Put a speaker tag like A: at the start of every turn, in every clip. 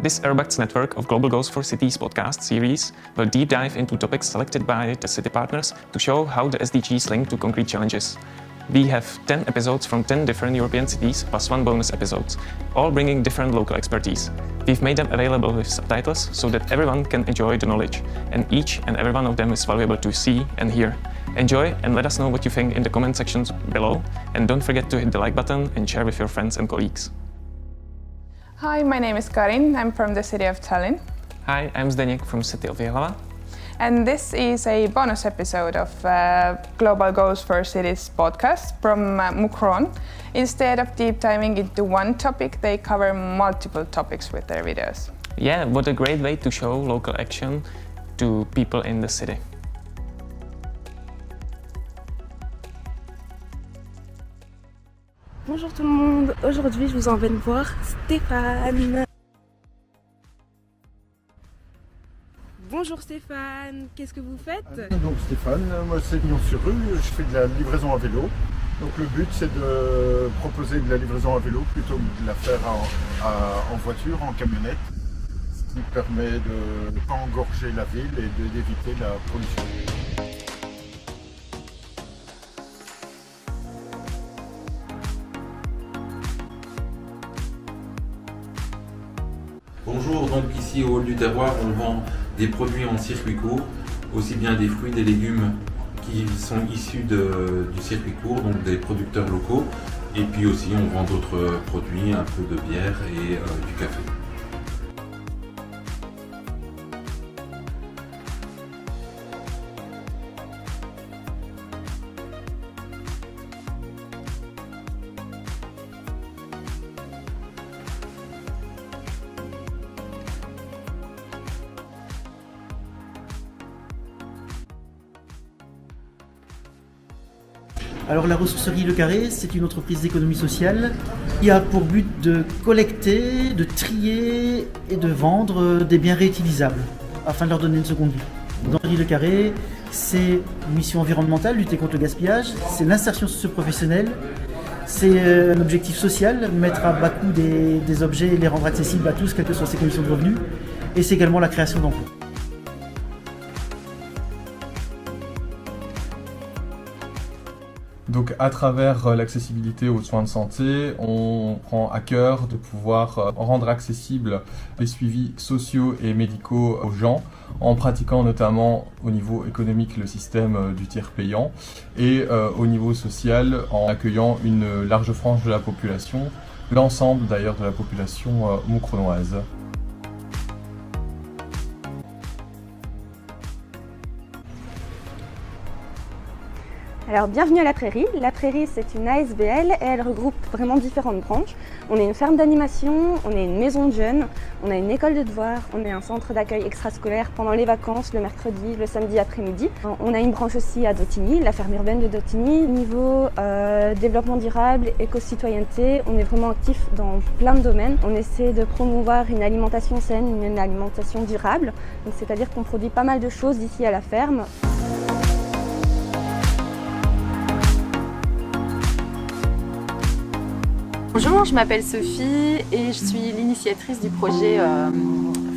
A: This Airbucts network of Global Goals for Cities podcast series will deep dive into topics selected by the city partners to show how the SDGs link to concrete challenges. We have 10 episodes from 10 different European cities plus one bonus episode, all bringing different local expertise. We've made them available with subtitles so that everyone can enjoy the knowledge, and each and every one of them is valuable to see and hear. Enjoy and let us know what you think in the comment sections below, and don't forget to hit the like button and share with your friends and colleagues.
B: Hi, my name is Karin. I'm from the city of Tallinn.
A: Hi, I'm Zdeněk from city of Jihlava.
B: And this is a bonus episode of Global Goals for Cities podcast from Mukron. Instead of deep diving into one topic, they cover multiple topics with their videos.
A: Yeah, what a great way to show local action to people in the city.
C: Bonjour tout le monde, aujourd'hui je vous emmène voir Stéphane. Bonjour Stéphane, qu'est-ce que vous faites?
D: Donc Stéphane, moi c'est Lyon-sur-Rue, je fais de la livraison à vélo. Donc le but c'est de proposer de la livraison à vélo plutôt que de la faire en voiture, en camionnette, ce qui permet de ne pas engorger la ville et d'éviter la pollution.
E: Bonjour, donc ici au Hall du Terroir, on vend des produits en circuit court, aussi bien des fruits, des légumes qui sont issus du circuit court, donc des producteurs locaux, et puis aussi on vend d'autres produits, un peu de bière et du café.
F: Alors la ressourcerie Le Carré, c'est une entreprise d'économie sociale qui a pour but de collecter, de trier et de vendre des biens réutilisables afin de leur donner une seconde vie. Dans Le Carré, c'est une mission environnementale, lutter contre le gaspillage, c'est l'insertion socio-professionnelle, c'est un objectif social, mettre à bas coût des objets et les rendre accessibles à tous, quelles que soient ses conditions de revenus, et c'est également la création d'emplois.
G: Donc à travers l'accessibilité aux soins de santé, on prend à cœur de pouvoir rendre accessibles les suivis sociaux et médicaux aux gens, en pratiquant notamment au niveau économique le système du tiers payant et au niveau social en accueillant une large frange de la population, l'ensemble d'ailleurs de la population moucronoise.
C: Alors bienvenue à La Prairie. La Prairie c'est une ASBL et elle regroupe vraiment différentes branches. On est une ferme d'animation, on est une maison de jeunes, on a une école de devoirs, on est un centre d'accueil extrascolaire pendant les vacances, le mercredi, le samedi après-midi. On a une branche aussi à Dautigny, la ferme urbaine de Dautigny. Niveau développement durable, éco-citoyenneté, on est vraiment actif dans plein de domaines. On essaie de promouvoir une alimentation saine, une alimentation durable. Donc, c'est-à-dire qu'on produit pas mal de choses ici à la ferme.
H: Bonjour, je m'appelle Sophie et je suis l'initiatrice du projet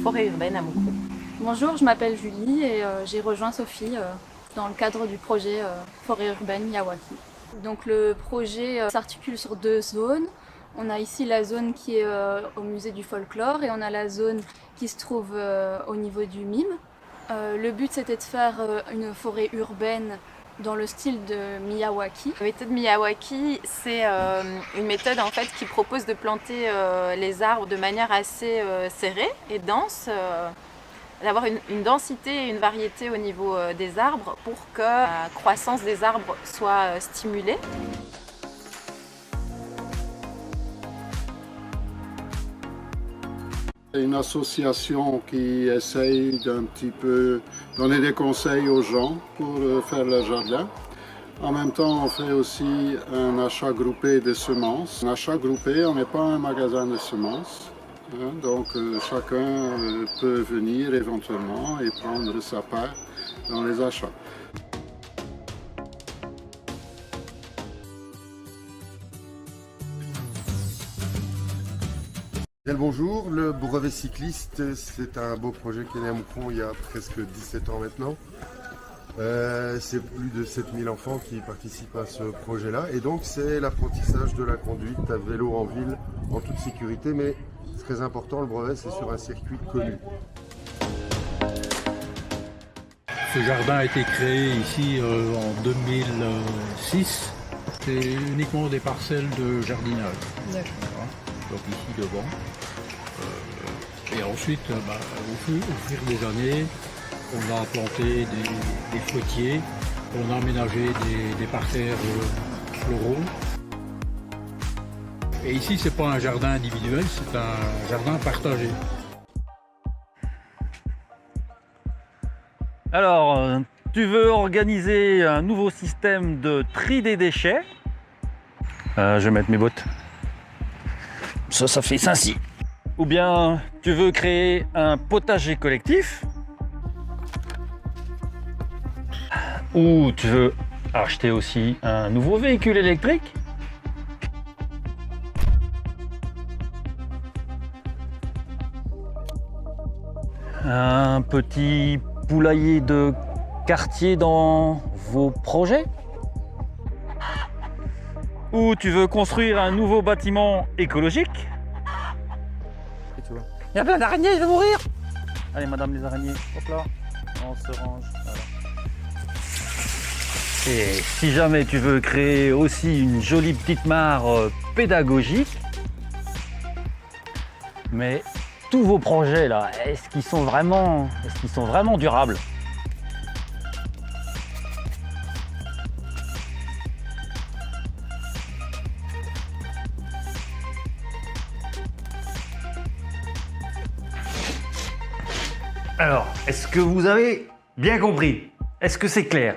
H: Forêt urbaine à Moucron.
I: Bonjour, je m'appelle Julie et j'ai rejoint Sophie dans le cadre du projet Forêt urbaine Miyawaki. Donc le projet s'articule sur deux zones. On a ici la zone qui est au musée du folklore et on a la zone qui se trouve au niveau du MIM. Le but c'était de faire une forêt urbaine dans le style de Miyawaki.
H: La méthode Miyawaki, c'est une méthode en fait qui propose de planter les arbres de manière assez serrée et dense, d'avoir une densité et une variété au niveau des arbres pour que la croissance des arbres soit stimulée.
D: Une association qui essaye d'un petit peu donner des conseils aux gens pour faire leur jardin. En même temps, on fait aussi un achat groupé de semences. Un achat groupé, on n'est pas un magasin de semences. Donc chacun peut venir éventuellement et prendre sa part dans les achats.
J: Bien le bonjour, le brevet cycliste, c'est un beau projet qui est né à Moucron il y a presque 17 ans maintenant. C'est plus de 7000 enfants qui participent à ce projet-là et donc c'est l'apprentissage de la conduite à vélo en ville en toute sécurité, mais c'est très important, le brevet c'est sur un circuit connu.
K: Ce jardin a été créé ici en 2006. C'est uniquement des parcelles de jardinage. Voilà. Donc ici devant. Et ensuite, au fur des années, on a planté des fruitiers, on a aménagé des parterres floraux. Et ici, c'est pas un jardin individuel, c'est un jardin partagé.
L: Alors, tu veux organiser un nouveau système de tri des déchets. Je vais mettre mes bottes. Ça fait ainsi. Ou bien, tu veux créer un potager collectif. Ou tu veux acheter aussi un nouveau véhicule électrique. Un petit poulailler de quartier dans vos projets. Ou tu veux construire un nouveau bâtiment écologique. Il y a plein d'araignées, je vais mourir. Allez madame les araignées, hop là, on se range. Voilà. Et si jamais tu veux créer aussi une jolie petite mare pédagogique, mais tous vos projets là, est-ce qu'ils sont vraiment durables? Alors, est-ce que vous avez bien compris? Est-ce que c'est clair?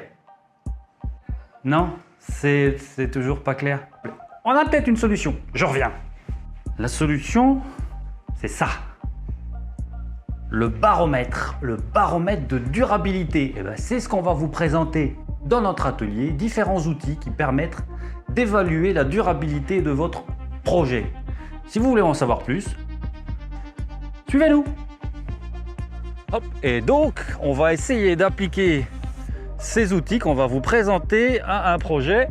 L: Non, c'est toujours pas clair. On a peut-être une solution, je reviens. La solution, c'est ça. Le baromètre de durabilité. Eh ben, c'est ce qu'on va vous présenter dans notre atelier, différents outils qui permettent d'évaluer la durabilité de votre projet. Si vous voulez en savoir plus, suivez-nous. Hop. Et donc, on va essayer d'appliquer ces outils qu'on va vous présenter à un projet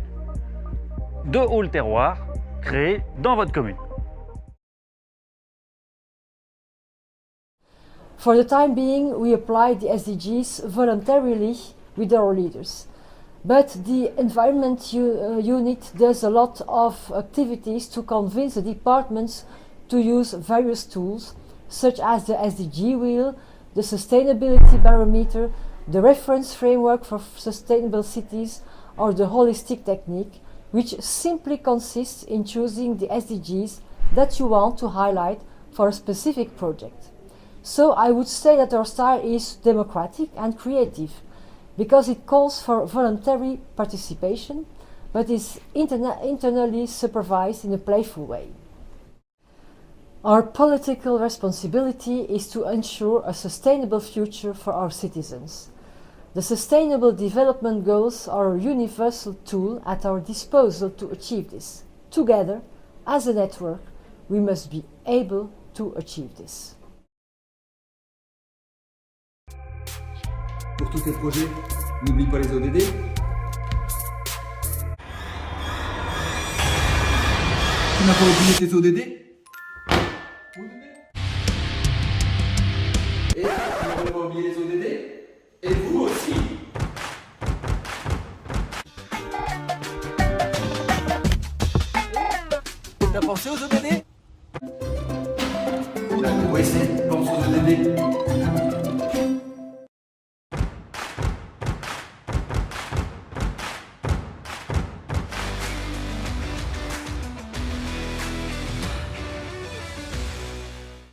L: de haut terroir créé dans votre commune.
M: For the time being, we apply the SDGs voluntarily with our leaders. But the Environment Unit does a lot of activities to convince the departments to use various tools, such as the SDG wheel, the Sustainability Barometer, the Reference Framework for Sustainable Cities, or the Holistic Technique, which simply consists in choosing the SDGs that you want to highlight for a specific project. So I would say that our style is democratic and creative, because it calls for voluntary participation, but is internally supervised in a playful way. Our political responsibility is to ensure a sustainable future for our citizens. The Sustainable Development Goals are a universal tool at our disposal to achieve this. Together, as a network, we must be able to achieve this.
N: Pour tous tes projets, n'oublie pas les ODD. Tu n'as pas oublié tes ODD? Et tu n'as pas oublié les ODD? Et vous aussi! T'as pensé aux ODD? Oui, pense aux ODD.